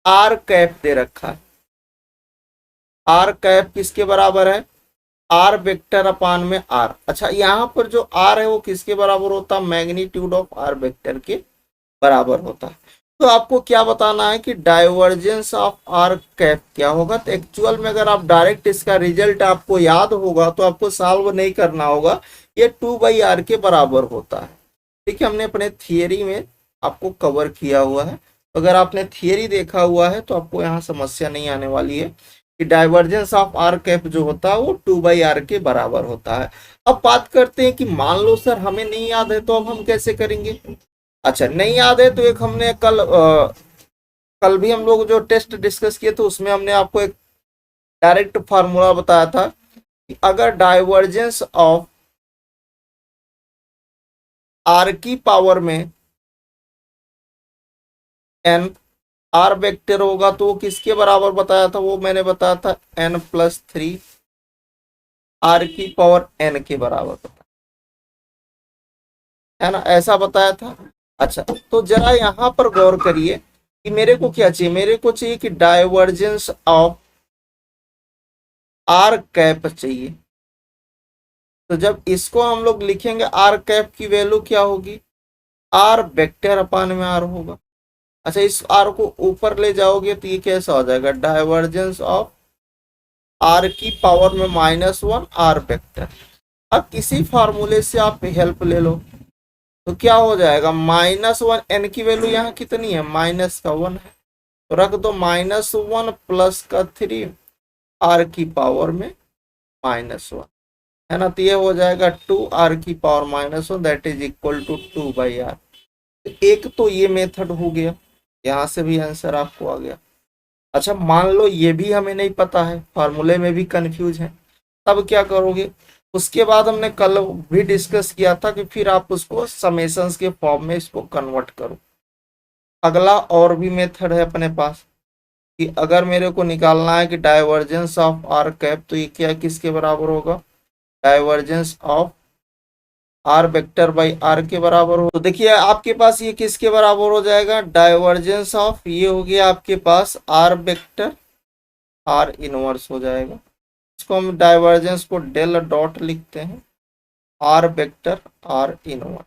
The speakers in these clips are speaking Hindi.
आर कैप दे रखा है। आर कैप किसके बराबर है? आर वेक्टर अपान में आर। अच्छा, यहाँ पर जो आर है वो किसके बराबर होता है? मैग्नीट्यूड ऑफ आर वेक्टर के बराबर होता है। तो आपको क्या बताना है कि डाइवर्जेंस ऑफ आर कैप क्या होगा। तो एक्चुअल में अगर आप डायरेक्ट इसका रिजल्ट आपको याद होगा तो आपको सॉल्व नहीं करना होगा, ये 2/r के बराबर होता है। ठीक है, हमने अपने थियरी में आपको कवर किया हुआ है। अगर आपने थियरी देखा हुआ है तो आपको यहाँ समस्या नहीं आने वाली है कि डाइवर्जेंस ऑफ आर कैप जो होता है वो 2/r के बराबर होता है। अब बात करते हैं कि मान लो सर हमें नहीं याद है तो अब हम कैसे करेंगे। अच्छा, नहीं याद है तो एक हमने कल भी हम लोग जो टेस्ट डिस्कस किए थे उसमें हमने आपको एक डायरेक्ट फार्मूला बताया था कि अगर डाइवर्जेंस ऑफ आर की पावर में एन आर वेक्टर होगा तो वो किसके बराबर बताया था, वो मैंने बताया था n+3 आर की पावर n के बराबर बताया, है ना, ऐसा बताया था। अच्छा, तो जरा यहां पर गौर करिए कि मेरे को क्या चाहिए। मेरे को चाहिए कि डाइवर्जेंस ऑफ आर कैप चाहिए। तो जब इसको हम लोग लिखेंगे आर कैप की वैल्यू क्या होगी? आर वेक्टर अपान में आर होगा। अच्छा, इस आर को ऊपर ले जाओगे तो ये कैसा हो जाएगा? डाइवर्जेंस ऑफ आर की पावर में -1 आर वेक्टर। अब इसी फार्मूले से आप हेल्प ले लो तो क्या हो जाएगा? -1 एन की वैल्यू यहाँ कितनी है? -1 है। तो रख दो -1 + 3 आर की पावर में -1, है ना। तो ये हो जाएगा 2 आर की power -1 that is equal to 2/r। एक तो ये मेथड हो गया, यहाँ से भी आंसर आपको आ गया। अच्छा, मान लो ये भी हमें नहीं पता है, फार्मूले में भी कंफ्यूज है, तब क्या करोगे? उसके बाद हमने कल भी डिस्कस किया था कि फिर आप उसको समेशंस के फॉर्म में इसको कन्वर्ट करो। अगला और भी मेथड है अपने पास कि अगर मेरे को निकालना है कि डाइवर्जेंस ऑफ आर कैप, तो ये क्या किसके बराबर होगा? Divergence of R vector by R के बराबर हो। तो देखिए आपके पास ये किसके बराबर हो जाएगा? डाइवर्जेंस ऑफ, ये हो गया आपके पास आर वेक्टर आर इनवर्स हो जाएगा। इसको हम डाइवर्जेंस को डेल डॉट लिखते हैं, आर वेक्टर आर इनवर्स।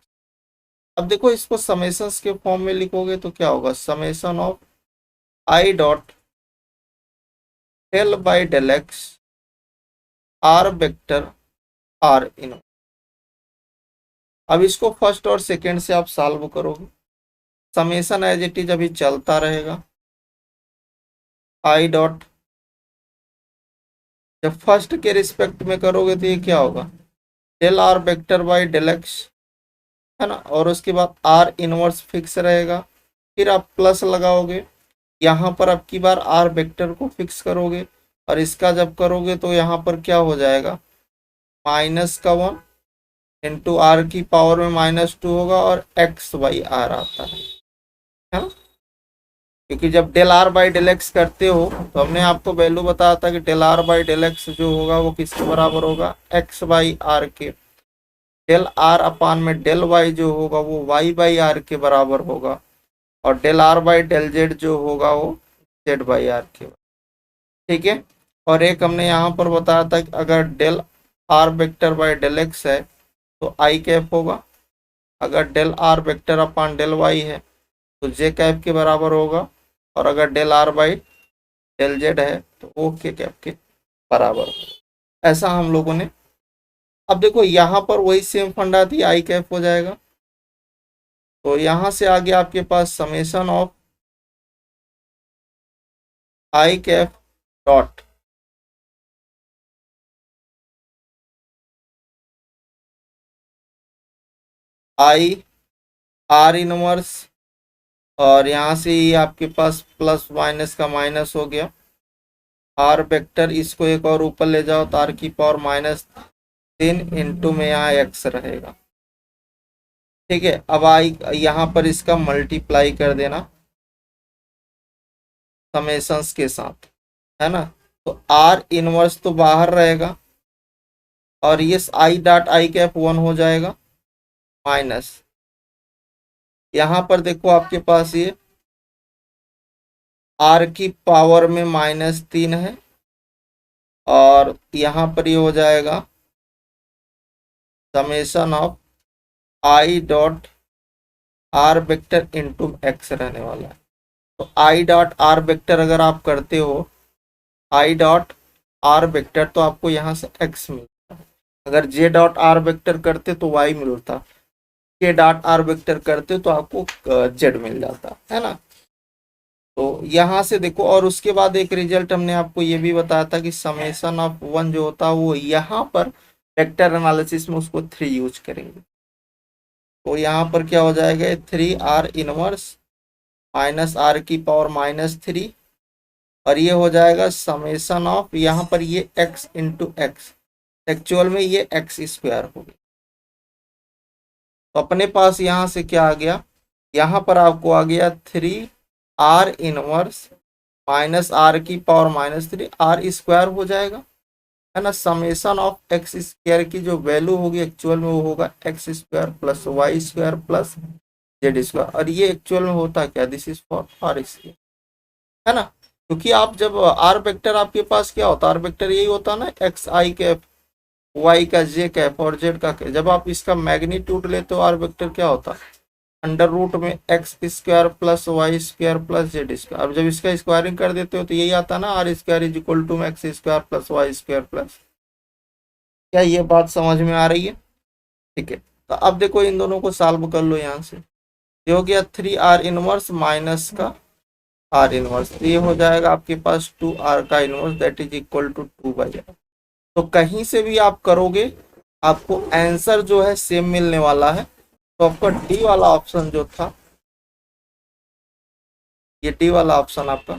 अब देखो इसको समेशंस के फॉर्म में लिखोगे तो क्या होगा? Summation of I dot del by del X R vector R inverse. अब इसको फर्स्ट और सेकंड से आप सॉल्व करोगे। समेशन एज इट इज अभी चलता रहेगा। आई डॉट, जब फर्स्ट के रिस्पेक्ट में करोगे तो ये क्या होगा? Del R vector by del X, है ना। और उसके बाद आर इनवर्स फिक्स रहेगा। फिर आप प्लस लगाओगे, यहाँ पर अब की बार आर वेक्टर को फिक्स करोगे और इसका जब करोगे तो यहाँ पर क्या हो जाएगा? -1 इंटू आर की पावर में -2 होगा और x/r आता है ना। क्योंकि जब del R by del X करते हो तो हमने आपको वैल्यू बताया था कि del R by del X जो होगा वो किसके बराबर होगा? x/r के। डेल आर अपान में डेल वाई जो होगा वो y/r के बराबर होगा। और del R by del Z जो होगा वो z/r के। ठीक है, और एक हमने यहाँ पर बताया था कि अगर del R vector by del X है तो आई कैप होगा। अगर del R vector upon del Y है तो जे कैप के बराबर होगा। और अगर del R by del Z है तो ओ के कैप के बराबर होगा। ऐसा हम लोगों ने, अब देखो यहाँ पर वही सेम फंडा थी, आई कैप हो जाएगा। तो यहाँ से आगे आपके पास summation of i cap dot i r inverse, और यहाँ से ही आपके पास प्लस माइनस का माइनस हो गया। आर वेक्टर इसको एक और ऊपर ले जाओ तो आर की पावर -3 इंटू में यहाँ एक्स रहेगा। ठीक है, अब आई यहाँ पर इसका मल्टीप्लाई कर देना समेशंस के साथ, है ना। तो आर इनवर्स तो बाहर रहेगा और ये आई डॉट आई कैप 1 हो जाएगा माइनस, यहाँ पर देखो आपके पास ये आर की पावर में -3 है, और यहाँ पर ये हो जाएगा summation of I dot are vector into x रहने वाला है। तो आई डॉट आर वेक्टर अगर आप करते हो, आई डॉट आर वेक्टर, तो आपको यहाँ से एक्स मिलता है। अगर जे डॉट आर वेक्टर करते तो वाई मिलता, के डॉट आर वेक्टर करते तो आपको जेड मिल जाता है ना। तो यहाँ से देखो, और उसके बाद एक रिजल्ट हमने आपको ये भी बताया था कि समेशन ऑफ 1 जो होता है वो यहाँ पर वेक्टर एनालिसिस में उसको 3 यूज करेंगे। तो यहाँ पर क्या हो जाएगा, 3r इनवर्स माइनस आर की पावर -3, और ये हो जाएगा समेशन ऑफ, यहाँ पर ये x इंटू एक्स, एक्चुअल में ये एक्स स्क्वायर हो गया। तो अपने पास यहाँ से क्या आ गया, यहाँ पर आपको आ गया 3r इनवर्स माइनस आर की पावर -3, आर स्क्वायर हो जाएगा, है ना। समेशन ऑफ एक्स स्क्वायर की जो वैल्यू होगी एक्चुअल में वो होगा X square plus Y square plus Z square, और ये एक्चुअल में होता क्या, this is for R square, है ना। क्योंकि आप जब आर वेक्टर आपके पास क्या होता है, आर वेक्टर यही होता है ना, एक्स आई कैप, वाई का जे कैप और जेड का कैप। जब आप इसका मैग्नीट्यूड लेते हो आर वेक्टर क्या होता है, अंडर रूट में X square plus Y square plus Z square. अब जब इसका स्क्वायरिंग कर देते हो तो यही आता है ना, R square is equal to X square plus Y square plus. क्या ये बात समझ में आ रही है? ठीक है, तो अब देखो इन दोनों को सॉल्व कर लो। यहाँ से ये हो गया 3r इनवर्स माइनस का r इनवर्स, तो ये हो जाएगा आपके पास 2r का inverse that is equal to 2/r। तो कहीं से भी आप करोगे आपको आंसर जो है सेम मिलने वाला है। तो आपका डी वाला ऑप्शन जो था, ये डी वाला ऑप्शन आपका